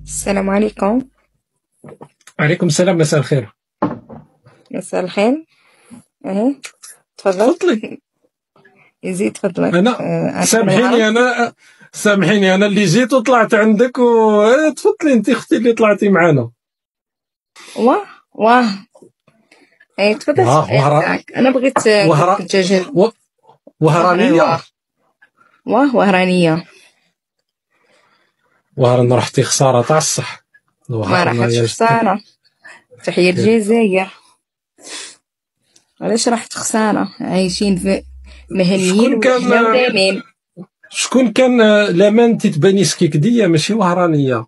السلام عليكم. عليكم السلام، مساء الخير. مساء الخير. ايه، تفضل. تفضلي. يزيد فضلك. انا انا من سامحيني، العرب. انا اللي جيت وطلعت عندك تفضلي انت اختي اللي طلعتي معانا. واه واه. ايه، تفضل واه السؤال وهرا تاعك. انا بغيت وهرا الدجاج. و- وهرانية. واه وهرانية. وهران رحتي خسارة تاع الصح. ما وهرنا راحتش يا جدي. خسارة. تحية الجزائر. علاش راحت خسارة؟ عايشين في مهنيين شكون كان وحنا ودايمين. شكون كان لامان تتباني سكيكدية ماشي وهرانية.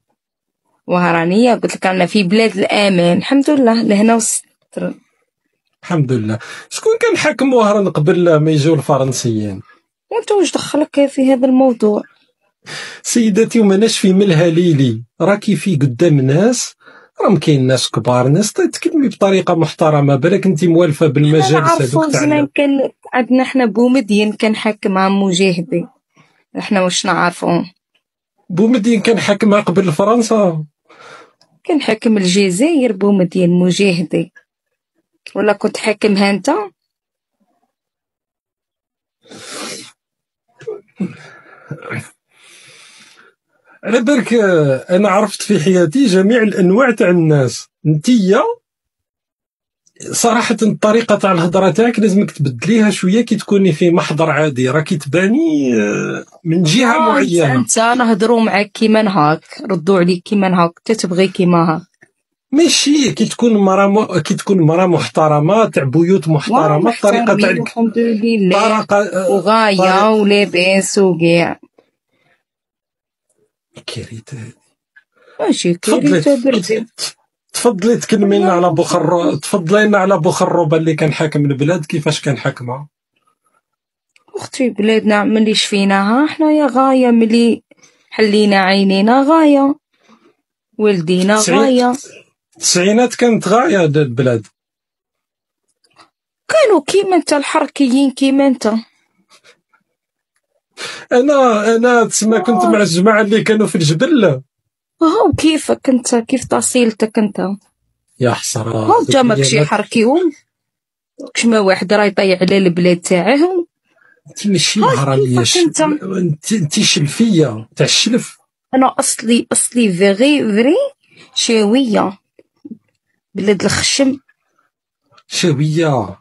وهرانية قلت لك أنا في بلاد الأمان، الحمد لله لهنا وستر. الحمد لله. شكون كان حاكم وهران قبل ما يجوا الفرنسيين؟ وانت واش دخلك في هذا الموضوع؟ سيداتي وماناش في ملها ليلي، راكي في قدام ناس، راهم كاين ناس كبار، ناس تتكلمي بطريقه محترمه، بالك انت موالفه احنا بالمجالس نعرفو هذوك تاع زمان كان عندنا احنا بومدين كان حاكم عن مجاهدي. احنا واش نعرفو؟ بومدين كان حاكمها قبل فرنسا. كان حاكم الجزائر بومدين مجاهدي، ولا كنت حاكمها انت؟ على بالك انا عرفت في حياتي جميع الانواع تاع الناس. انتيا صراحه الطريقه تاع الهضره تاعك لازمك تبدليها شويه، كي تكوني في محضر عادي راكي تباني من جهه معينه. انت نهضروا معاك كيما هاك، ردوا عليك كيما هاك، انت تبغي كيما هاك. ماشي كي تكون مرا محترمه تاع بيوت محترمه، الطريقه محترمين تاعك الحمد لله، طريقه وغاية ولاباس وكاع. كريت. ماشي تفضلي كريته بردي. تفضلي تكلمي لنا على بوخرو، تفضلي لنا على بوخروبه اللي كان حاكم البلاد، كيفاش كان حاكمها؟ اختي بلادنا ملي شفيناها حنايا غاية، ملي حلينا عينينا غاية، والدينا غاية. التسعينات كانت غايه البلاد. كانوا كيما انت الحركيين كيما انت. انا تسمى كنت مع الجماعه اللي كانوا في الجبل. هاو كيفك انت، كيف تصيلتك انت؟ يا حسره هاو انت ماكشي حركيهم، كشما واحد راه يطيع على البلاد تاعهم. انت ماشي مهرانيش، انت شلفيه تاع الشلف. انا اصلي فيغي شاويه، بلاد الخشم. شويه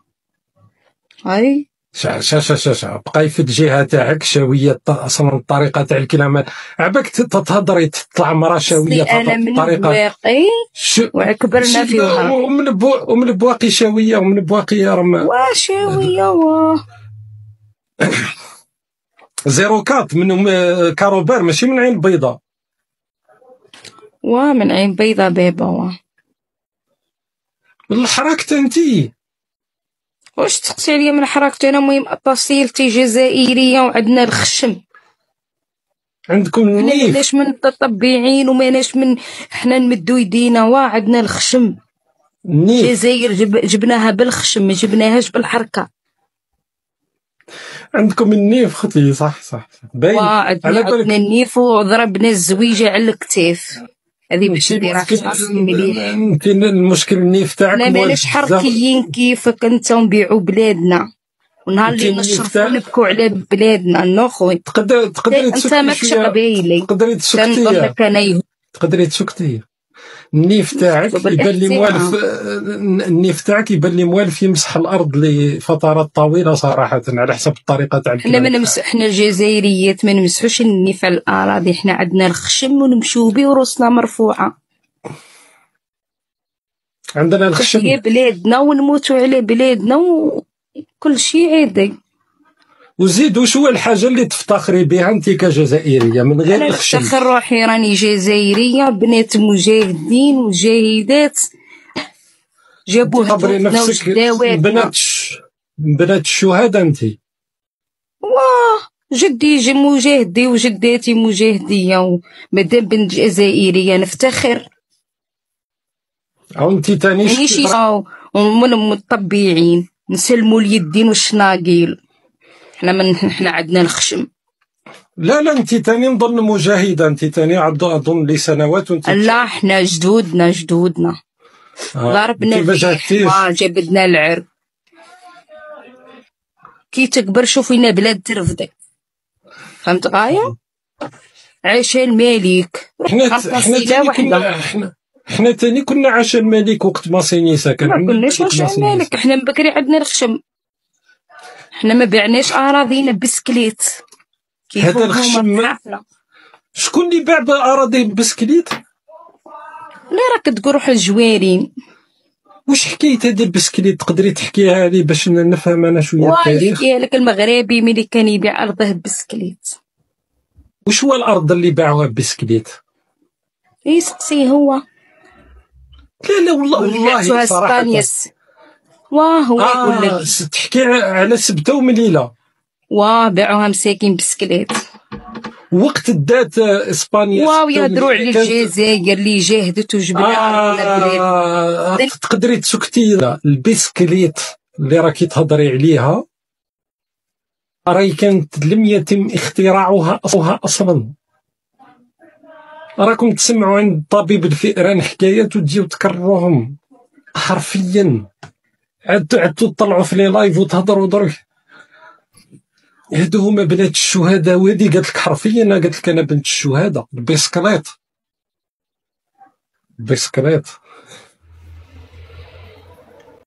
هاي شا بقاي في الجهه تاعك شويه، اصلا الطريقه تاع الكلام عباك تهضري تطلع مرا شويه انا من بواقي وكبرنا في وهر. ومن بواقي شويه ومن بواقي رم وشاويه واه 04 من كاروبير، ماشي من عين بيضاء. من عين بيضة بابا. من الحراك انتي واش تقصي عليا من حركتي؟ انا مهم اصيلتي جزائريه وعندنا الخشم. عندكم النيف. ماناش من متطبعين وماناش من حنا نمدو يدينا، عندنا الخشم. النيف الجزائر جبناها بالخشم، ما جبناهاش بالحركه. عندكم النيف ختي، صح باين. عندنا النيف وضربنا الزويجه على الكتاف، هذه باش نديرها في راسي مليح. يمكن المشكل النيف تاعك لا ماناش حركيين كيفك انت، ونبيعوا بلادنا، ونهار اللي نشرفوا نبكوا على بلادنا. نخوي تقدري انت ماكش قبيلي، تقدري تسكتي النيف تاعك يبان لي موالف. النيف تاعك يبان لي موالف يمسح الارض لفترات طويله صراحه، على حسب الطريقه تاع حنا حنا الجزائريات ما نمسحوش النيف على الاراضي، حنا عندنا الخشم ونمشيو به وراسنا مرفوعه. عندنا الخشم هي بلادنا ونموتوا على بلادنا وكل شيء عادي. وزيد واش هو الحاجه اللي تفتخري بها انت كجزائريه من غير الخشم؟ انا نفتخر روحي راني جزائريه، بنات مجاهدين ومجاهدات جابوا هدوفنا وجداواتنا. بنات الشهداء انت. جدي مجاهدي وجداتي مجاهديه، ومادام بنت جزائريه نفتخر. او انت تاني ماشي من متطبعين نسلموا اليدين والشناقيل. حنا عندنا الخشم. لا لا، انت تاني نظن مجاهده، انت تاني اظن لي سنوات وانت. لا حنا جدودنا ضربنا كيفاش الريح جبدنا العرق. كي تكبر شوف وين بلاد ترفدك، فهمت غاية؟ عاش الملك. حنا تاني كنا عاش الملك وقت ما سينيسا كان ما كناش عاش الملك، حنا من بكري عندنا الخشم، حنا ما بعناش اراضينا بسكليت. هذا الخشم شكون اللي باع اراضي بسكليت؟ لا راك تقول روح الجوارين. واش حكايه هذه البسكليت؟ تقدري تحكيها لي باش نفهم انا شويه التاريخ؟ نحكيها لك. المغربي ملي كان يبيع ارضه بسكليت. واش هو الارض اللي باعوها بسكليت؟ يسقسي هو. لا لا والله صراحه هو يقول لك تحكي على سبته ومليله باعوها مساكين بسكليت وقت دات اسبانيا. ويهضروا على الجزائر اللي جاهدت وجبدها. تقدري تسكتي البسكليت اللي راكي تهضري عليها راهي كانت لم يتم اختراعها اصلا. راكم تسمعوا عند طبيب الفئران حكايات وتجيو تكرروهم حرفيا، عدتوا تطلعوا في لي لايف وتهضروا درك. هادو هما بنات الشهداء، وهادي قالت لك حرفيا، قالت لك انا بنت الشهداء. البسكليت